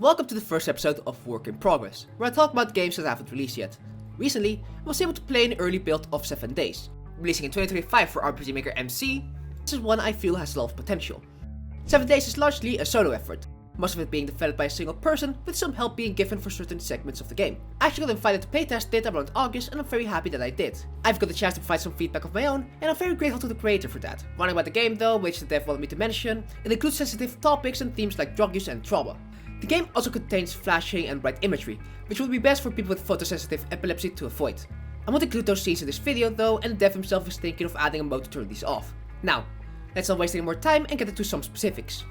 Welcome to the first episode of Work in Progress, where I talk about games that haven't released yet. Recently, I was able to play an early build of 7 Days. Releasing in 2025 for RPGMaker MC, this is one I feel has a lot of potential. 7 Days is largely a solo effort, most of it being developed by a single person, with some help being given for certain segments of the game. I actually got invited to playtest it around August, and I'm very happy that I did. I've got the chance to provide some feedback of my own, and I'm very grateful to the creator for that. Running about the game though, which the dev wanted me to mention, it includes sensitive topics and themes like drug use and trauma. The game also contains flashing and bright imagery, which would be best for people with photosensitive epilepsy to avoid. I won't include those scenes in this video though, and the dev himself is thinking of adding a mode to turn these off. Now, let's not waste any more time and get into some specifics.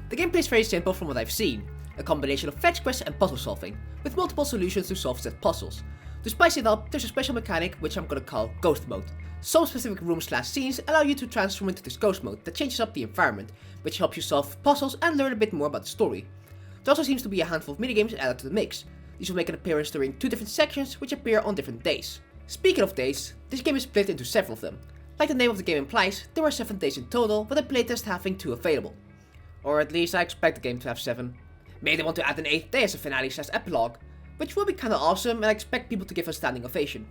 The gameplay is very simple from what I've seen, a combination of fetch quests and puzzle solving, with multiple solutions to solve said puzzles. To spice it up, there's a special mechanic which I'm gonna call Ghost Mode. Some specific rooms/scenes allow you to transform into this Ghost Mode that changes up the environment, which helps you solve puzzles and learn a bit more about the story. There also seems to be a handful of minigames added to the mix. These will make an appearance during 2 different sections which appear on different days. Speaking of days, this game is split into several of them. Like the name of the game implies, there are 7 days in total, with a playtest having 2 available. Or at least I expect the game to have 7. Maybe they want to add an 8th day as a finale/epilogue, which will be kinda awesome, and I expect people to give a standing ovation.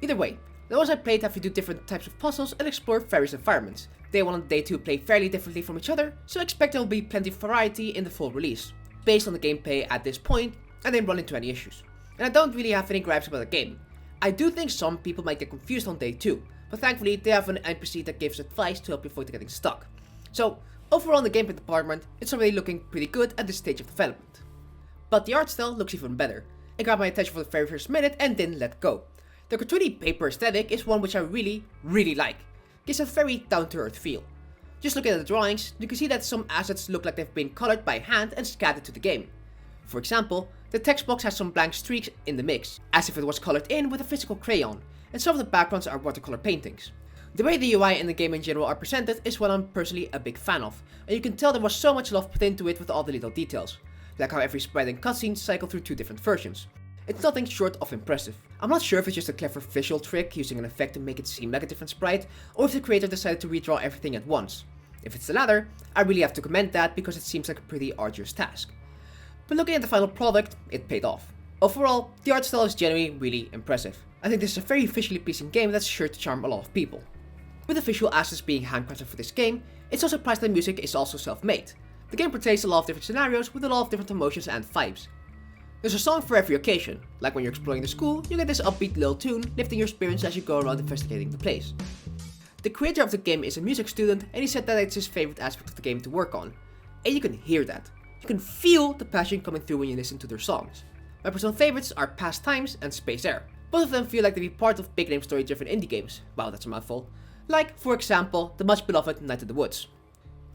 Either way, the ones I played have you do different types of puzzles and explore various environments. Day 1 and Day 2 play fairly differently from each other, so I expect there will be plenty of variety in the full release. Based on the gameplay at this point, I didn't run into any issues. And I don't really have any gripes about the game. I do think some people might get confused on Day 2, but thankfully they have an NPC that gives advice to help you avoid getting stuck. So, overall in the gameplay department, it's already looking pretty good at this stage of development. But the art style looks even better. It grabbed my attention for the very first minute and didn't let go. The cartoony paper aesthetic is one which I really like. It gives a very down-to-earth feel. Just looking at the drawings, you can see that some assets look like they've been colored by hand and scattered to the game. For example, the text box has some blank streaks in the mix, as if it was colored in with a physical crayon, and some of the backgrounds are watercolor paintings. The way the UI and the game in general are presented is what I'm personally a big fan of, and you can tell there was so much love put into it with all the little details, like how every sprite and cutscene cycle through 2 different versions. It's nothing short of impressive. I'm not sure if it's just a clever visual trick using an effect to make it seem like a different sprite, or if the creator decided to redraw everything at once. If it's the latter, I really have to commend that because it seems like a pretty arduous task. But looking at the final product, it paid off. Overall, the art style is genuinely really impressive. I think this is a very visually pleasing game that's sure to charm a lot of people. With the visual assets being handcrafted for this game, it's no surprise that the music is also self-made. The game portrays a lot of different scenarios with a lot of different emotions and vibes. There's a song for every occasion, like when you're exploring the school, you get this upbeat little tune lifting your spirits as you go around investigating the place. The creator of the game is a music student, and he said that it's his favorite aspect of the game to work on. And you can hear that. You can feel the passion coming through when you listen to their songs. My personal favorites are Past Times and Space Air. Both of them feel like they be part of big name story driven indie games. Wow, that's a mouthful. Like, for example, the much beloved Night in the Woods.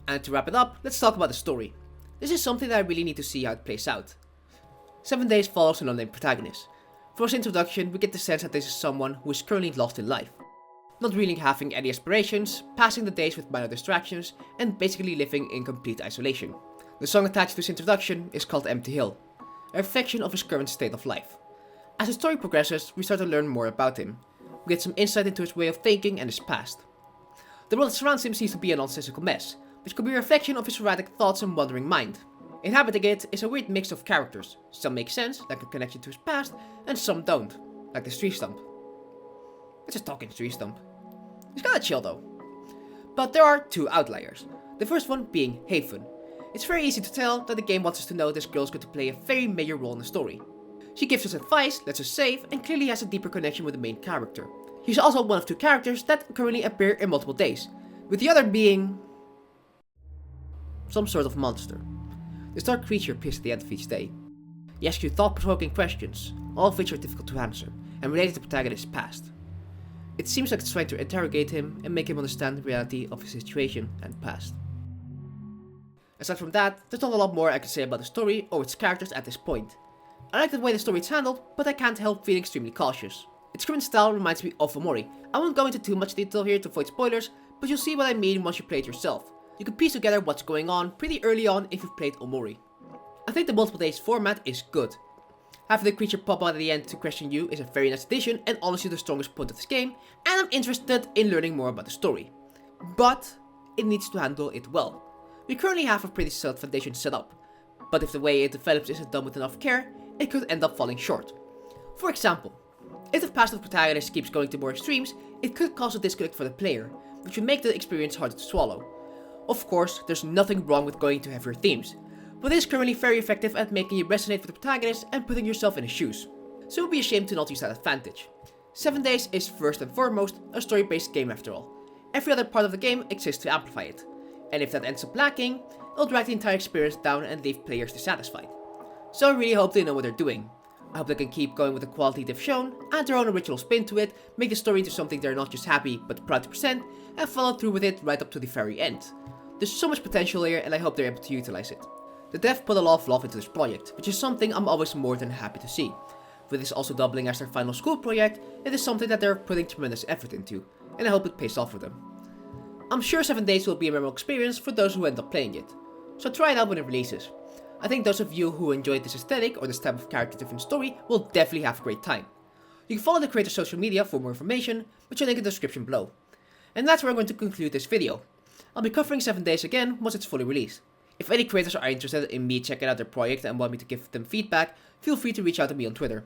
And to wrap it up, let's talk about the story. This is something that I really need to see how it plays out. 7 Days follows an unnamed protagonist. For his introduction, we get the sense that this is someone who is currently lost in life. Not really having any aspirations, passing the days with minor distractions, and basically living in complete isolation. The song attached to his introduction is called Empty Hill, a reflection of his current state of life. As the story progresses, we start to learn more about him. We get some insight into his way of thinking and his past. The world that surrounds him seems to be a nonsensical mess, which could be a reflection of his erratic thoughts and wandering mind. Inhabiting it is a weird mix of characters. Some make sense, like a connection to his past, and some don't, like the tree stump. It's just talking tree stump. It's kinda chill though. But there are 2 outliers. The first one being Haven. It's very easy to tell that the game wants us to know this girl is going to play a very major role in the story. She gives us advice, lets us save, and clearly has a deeper connection with the main character. She's also one of 2 characters that currently appear in multiple days, with the other being some sort of monster. This dark creature appears at the end of each day. He asks you thought-provoking questions, all of which are difficult to answer, and related to the protagonist's past. It seems like it's trying to interrogate him and make him understand the reality of his situation and past. Aside from that, there's not a lot more I can say about the story or its characters at this point. I like the way the story is handled, but I can't help feeling extremely cautious. Its current style reminds me of Omori. I won't go into too much detail here to avoid spoilers, but you'll see what I mean once you play it yourself. You can piece together what's going on pretty early on if you've played Omori. I think the multiple days format is good. Having the creature pop out at the end to question you is a very nice addition and honestly the strongest point of this game, and I'm interested in learning more about the story. But it needs to handle it well. We currently have a pretty solid foundation set up, but if the way it develops isn't done with enough care, it could end up falling short. For example, if the passive protagonist keeps going to more extremes, it could cause a disconnect for the player, which would make the experience harder to swallow. Of course, there's nothing wrong with going to heavier themes, but it is currently very effective at making you resonate with the protagonist and putting yourself in his shoes, so it would be a shame to not use that advantage. 7 Days is first and foremost a story-based game after all. Every other part of the game exists to amplify it, and if that ends up lacking, it'll drag the entire experience down and leave players dissatisfied. So I really hope they know what they're doing. I hope they can keep going with the quality they've shown, add their own original spin to it, make the story into something they're not just happy but proud to present, and follow through with it right up to the very end. There's so much potential here and I hope they're able to utilize it. The dev put a lot of love into this project, which is something I'm always more than happy to see. With this also doubling as their final school project, it is something that they're putting tremendous effort into, and I hope it pays off for them. I'm sure 7 Days will be a memorable experience for those who end up playing it, so try it out when it releases. I think those of you who enjoyed this aesthetic or this type of character-driven story will definitely have a great time. You can follow the creator's social media for more information, which I'll link in the description below. And that's where I'm going to conclude this video. I'll be covering 7 Days again once it's fully released. If any creators are interested in me checking out their project and want me to give them feedback, feel free to reach out to me on Twitter.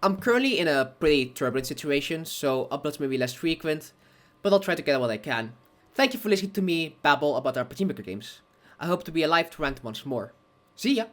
I'm currently in a pretty turbulent situation, so uploads may be less frequent, but I'll try to get out what I can. Thank you for listening to me babble about RPGMaker games. I hope to be alive to rant once more. See ya!